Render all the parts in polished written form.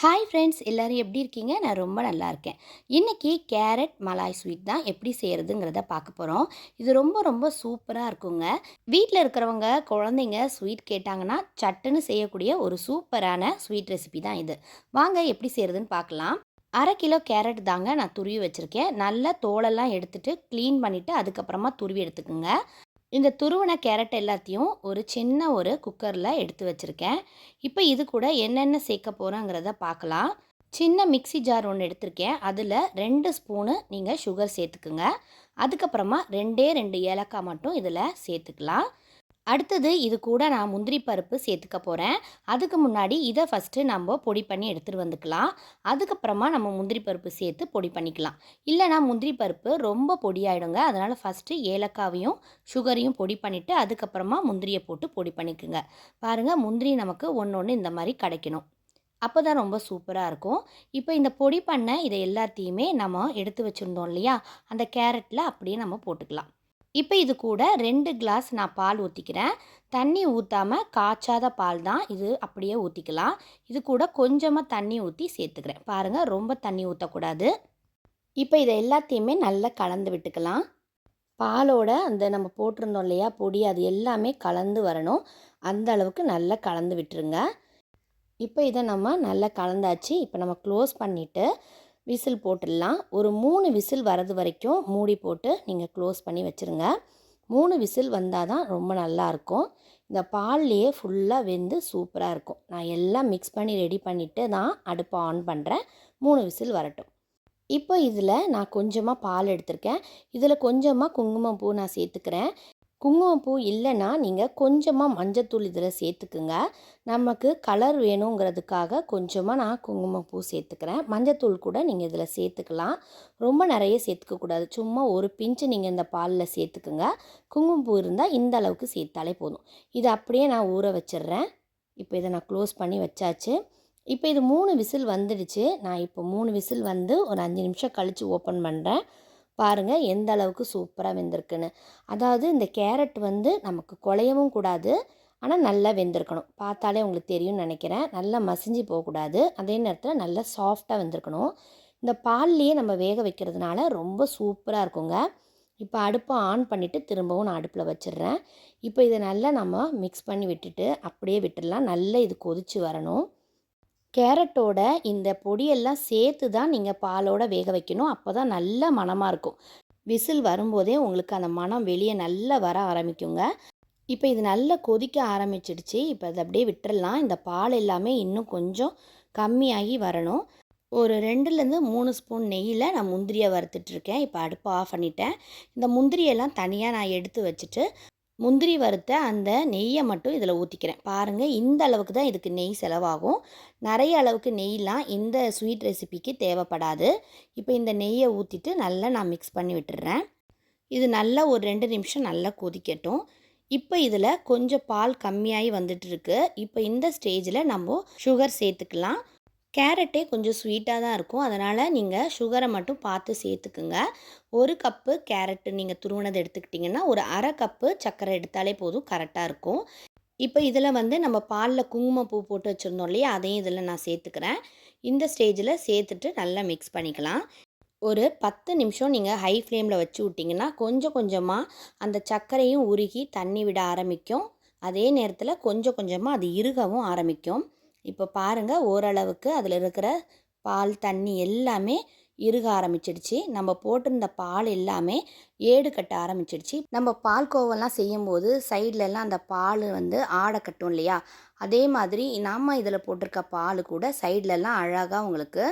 Hi friends, எல்லோரும் எப்படி இருக்கீங்க? நான் ரொம்ப நல்லா இருக்கேன். இன்றைக்கி கேரட் மலாய் ஸ்வீட் தான் எப்படி செய்கிறதுங்கிறத பார்க்க போகிறோம். இது ரொம்ப ரொம்ப சூப்பராக இருக்குங்க. வீட்டில் இருக்கிறவங்க குழந்தைங்க ஸ்வீட் கேட்டாங்கன்னா சட்டுன்னு செய்யக்கூடிய ஒரு சூப்பரான ஸ்வீட் ரெசிபி தான் இது. வாங்க எப்படி செய்கிறதுன்னு பார்க்கலாம். 1/2 கிலோ கேரட் தாங்க நான் துருவி வச்சுருக்கேன். நல்லா தோலெல்லாம் எடுத்துட்டு க்ளீன் பண்ணிவிட்டு அதுக்கப்புறமா துருவி எடுத்துக்கோங்க. இந்த துருவன கேரட் எல்லாத்தையும் ஒரு குக்கரில் எடுத்து வச்சுருக்கேன். இப்போ இது கூட என்னென்ன சேர்க்க போகிறோங்கிறத பார்க்கலாம். சின்ன மிக்ஸி ஜார் ஒன்று எடுத்திருக்கேன். அதில் 2 ஸ்பூனு நீங்கள் சுகர் சேர்த்துக்குங்க. அதுக்கப்புறமா 2 ஏலக்காய் மட்டும் இதில் சேர்த்துக்கலாம். அடுத்தது இது கூட நான் முந்திரி பருப்பு சேர்த்துக்க போகிறேன். அதுக்கு முன்னாடி இதை ஃபஸ்ட்டு நம்ம பொடி பண்ணி எடுத்துகிட்டு வந்துக்கலாம். அதுக்கப்புறமா நம்ம முந்திரி பருப்பு சேர்த்து பொடி பண்ணிக்கலாம். இல்லைனா முந்திரி பருப்பு ரொம்ப பொடியாயிடுங்க. அதனால் ஃபஸ்ட்டு ஏலக்காவையும் சுகரையும் பொடி பண்ணிவிட்டு அதுக்கப்புறமா முந்திரியை போட்டு பொடி பண்ணிக்கோங்க. பாருங்கள், முந்திரி நமக்கு ஒன்று இந்த மாதிரி கிடைக்கணும். அப்போ தான் ரொம்ப சூப்பராக இருக்கும். இப்போ இந்த பொடி பண்ண இதை எல்லாத்தையுமே நம்ம எடுத்து வச்சுருந்தோம் இல்லையா, அந்த கேரட்டில் அப்படியே நம்ம போட்டுக்கலாம். இப்போ இது கூட 2 கிளாஸ் நான் பால் ஊற்றிக்கிறேன். தண்ணி ஊற்றாமல் காய்ச்சாத பால் தான் இது, அப்படியே ஊற்றிக்கலாம். இது கூட கொஞ்சமாக தண்ணி ஊற்றி சேர்த்துக்கிறேன். பாருங்கள், ரொம்ப தண்ணி ஊற்றக்கூடாது. இப்போ இதை எல்லாத்தையுமே நல்லா கலந்து விட்டுக்கலாம். பாலோட அந்த நம்ம போட்டிருந்தோம் இல்லையா பொடி, அது எல்லாமே கலந்து வரணும். அந்த அளவுக்கு நல்லா கலந்து விட்டுருங்க. இப்போ இதை நம்ம நல்லா கலந்தாச்சு. இப்போ நம்ம க்ளோஸ் பண்ணிவிட்டு விசில் போட்டுடலாம். ஒரு 3 விசில் வரது வரைக்கும் மூடி போட்டு நீங்கள் க்ளோஸ் பண்ணி வச்சுருங்க. 3 விசில் வந்தால் தான் ரொம்ப நல்லாயிருக்கும். இந்த பால்லையே ஃபுல்லாக வெந்து சூப்பராக இருக்கும். நான் எல்லாம் மிக்ஸ் பண்ணி ரெடி பண்ணிவிட்டு தான் அடுப்பை ஆன் பண்ணுறேன். 3 விசில் வரட்டும். இப்போ இதில் நான் கொஞ்சமாக பால் எடுத்திருக்கேன். இதில் கொஞ்சமாக குங்குமப்பூ நான் சேர்த்துக்கிறேன். குங்குமப்பூ இல்லைன்னா நீங்கள் கொஞ்சமாக மஞ்சத்தூள் இதில் சேர்த்துக்குங்க. நமக்கு கலர் வேணுங்கிறதுக்காக கொஞ்சமாக நான் குங்குமப்பூ சேர்த்துக்கிறேன். மஞ்சத்தூள் கூட நீங்கள் இதில் சேர்த்துக்கலாம். ரொம்ப நிறைய சேர்த்துக்கக்கூடாது. சும்மா ஒரு பிஞ்சு நீங்கள் இந்த பாலில் சேர்த்துக்குங்க. குங்குமப்பூ இருந்தால் இந்த அளவுக்கு சேர்த்தாலே போதும். இதை அப்படியே நான் ஊற வச்சிடுறேன். இப்போ இதை நான் க்ளோஸ் பண்ணி வச்சாச்சு. இப்போ இது 3 விசில் வந்துடுச்சு. நான் இப்போ 3 விசில் வந்து ஒரு 5 நிமிஷம் கழித்து ஓப்பன் பண்ணுறேன். பாருங்கள் எந்த அளவுக்கு சூப்பராக வெந்திருக்குன்னு. அதாவது இந்த கேரட் வந்து நமக்கு குழையவும் கூடாது, ஆனால் நல்லா வெந்திருக்கணும். பார்த்தாலே உங்களுக்கு தெரியும்னு நினைக்கிறேன். நல்லா மசிஞ்சு போகக்கூடாது, அதே நேரத்தில் நல்லா சாஃப்டாக வெந்திருக்கணும். இந்த பால்லையே நம்ம வேக வைக்கிறதுனால ரொம்ப சூப்பராக இருக்குங்க. இப்போ அடுப்பை ஆன் பண்ணிவிட்டு திரும்பவும் நான் அடுப்பில் வச்சிடுறேன். இப்போ இதை நல்லா நம்ம மிக்ஸ் பண்ணி விட்டுட்டு அப்படியே விட்டுடலாம். நல்லா இது கொதித்து வரணும். கேரட்டோட இந்த பொடியெல்லாம் சேர்த்து தான் நீங்கள் பாலோட வேக வைக்கணும். அப்போ தான் நல்ல மணமாக இருக்கும். விசில் வரும்போதே உங்களுக்கு அந்த மணம் வெளியே நல்லா வர ஆரம்பிக்குங்க. இப்போ இது நல்லா கொதிக்க ஆரம்பிச்சிடுச்சு. இப்போ அதை அப்படியே விட்டுறலாம். இந்த பால் எல்லாமே இன்னும் கொஞ்சம் கம்மியாகி வரணும். ஒரு 2லேருந்து 3 ஸ்பூன் நெய்யில் நான் முந்திரியை வறுத்துட்ருக்கேன். இப்போ அடுப்பை ஆஃப் பண்ணிட்டேன். இந்த முந்திரியெல்லாம் தனியாக நான் எடுத்து வச்சுட்டு முந்திரி வறுத்த அந்த நெய்யை மட்டும் இதில் ஊற்றிக்கிறேன். பாருங்கள், இந்த அளவுக்கு தான் இதுக்கு நெய் செலவாகும். நிறைய அளவுக்கு நெய்லாம் இந்த ஸ்வீட் ரெசிபிக்கு தேவைப்படாது. இப்போ இந்த நெய்யை ஊற்றிட்டு நல்லா நான் மிக்ஸ் பண்ணி விட்டுறேன். இது நல்லா ஒரு 2 நிமிஷம் நல்லா கொதிக்கட்டும். இப்போ இதில் கொஞ்சம் பால் கம்மியாகி வந்துட்டுருக்கு. இப்போ இந்த ஸ்டேஜில் நம்ம சுகர் சேர்த்துக்கலாம். கேரட்டே கொஞ்சம் ஸ்வீட்டாக தான் இருக்கும். அதனால் நீங்கள் சுகரை மட்டும் பார்த்து சேர்த்துக்குங்க. 1 கப்பு கேரட்டு நீங்கள் துருவினது எடுத்துக்கிட்டிங்கன்னா ஒரு 1/2 கப்பு சர்க்கரை எடுத்தாலே போதும், கரெக்டாக இருக்கும். இப்போ இதில் வந்து நம்ம பாலில் குங்குமப்பூ போட்டு வச்சுருந்தோம் இல்லையா, அதையும் இதில் நான் சேர்த்துக்கிறேன். இந்த ஸ்டேஜில் சேர்த்துட்டு நல்லா மிக்ஸ் பண்ணிக்கலாம். ஒரு 10 நிமிஷம் நீங்கள் ஹை ஃப்ளேமில் வச்சு விட்டிங்கன்னா கொஞ்சம் கொஞ்சமாக அந்த சர்க்கரையும் உருகி தண்ணி விட ஆரம்பிக்கும். அதே நேரத்தில் கொஞ்சம் கொஞ்சமாக அது இறுகவும் ஆரம்பிக்கும். இப்போ பாருங்கள், ஓரளவுக்கு அதில் இருக்கிற பால் தண்ணி எல்லாமே இறுக ஆரம்பிச்சிடுச்சு. நம்ம போட்டிருந்த பால் எல்லாமே ஏடு கட்ட ஆரம்பிச்சிடுச்சு. நம்ம பால் கோவெல்லாம் செய்யும்போது சைட்லலாம் அந்த பால் வந்து ஆடை கட்டும் இல்லையா, அதே மாதிரி நாம் இதில் போட்டிருக்க பால் கூட சைட்லலாம் அழகாக உங்களுக்கு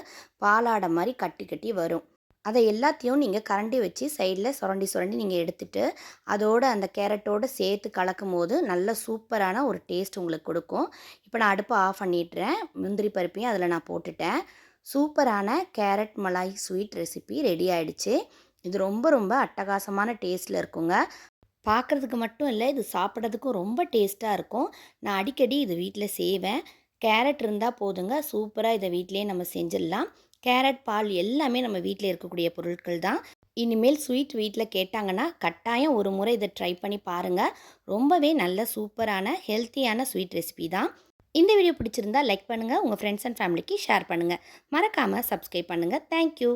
பாலாடை மாதிரி கட்டி கட்டி வரும். அதை எல்லாத்தையும் நீங்கள் கரண்டி வச்சு சைடில் சுரண்டி சுரண்டி நீங்கள் எடுத்துகிட்டு அதோடு அந்த கேரட்டோடு சேர்த்து கலக்கும் போது நல்ல சூப்பரான ஒரு டேஸ்ட் உங்களுக்கு கொடுக்கும். இப்போ நான் அடுப்பை ஆஃப் பண்ணிடுறேன். முந்திரி பருப்பையும் அதில் நான் போட்டுட்டேன். சூப்பரான carrot malai sweet recipe ready ஆகிடுச்சு. இது ரொம்ப ரொம்ப அட்டகாசமான டேஸ்ட்டில் இருக்குங்க. பார்க்குறதுக்கு மட்டும் இல்லை, இது சாப்பிட்றதுக்கும் ரொம்ப டேஸ்ட்டாக இருக்கும். நான் அடிக்கடி இது வீட்டில் செய்வேன். கேரட் இருந்தால் போதுங்க, சூப்பராக இதை வீட்டிலே நம்ம செஞ்சிடலாம். கேரட், பால் எல்லாமே நம்ம வீட்டில் இருக்கக்கூடிய பொருட்கள் தான். இனிமேல் ஸ்வீட் வீட்டில் கேட்டாங்கன்னா கட்டாயம் ஒரு முறை இதை ட்ரை பண்ணி பாருங்கள். ரொம்பவே நல்ல சூப்பரான ஹெல்த்தியான ஸ்வீட் ரெசிபி தான். இந்த வீடியோ பிடிச்சிருந்தா லைக் பண்ணுங்கள், உங்கள் ஃப்ரெண்ட்ஸ் அண்ட் ஃபேமிலிக்கு ஷேர் பண்ணுங்கள். மறக்காமல் சப்ஸ்கிரைப் பண்ணுங்கள். தேங்க்யூ.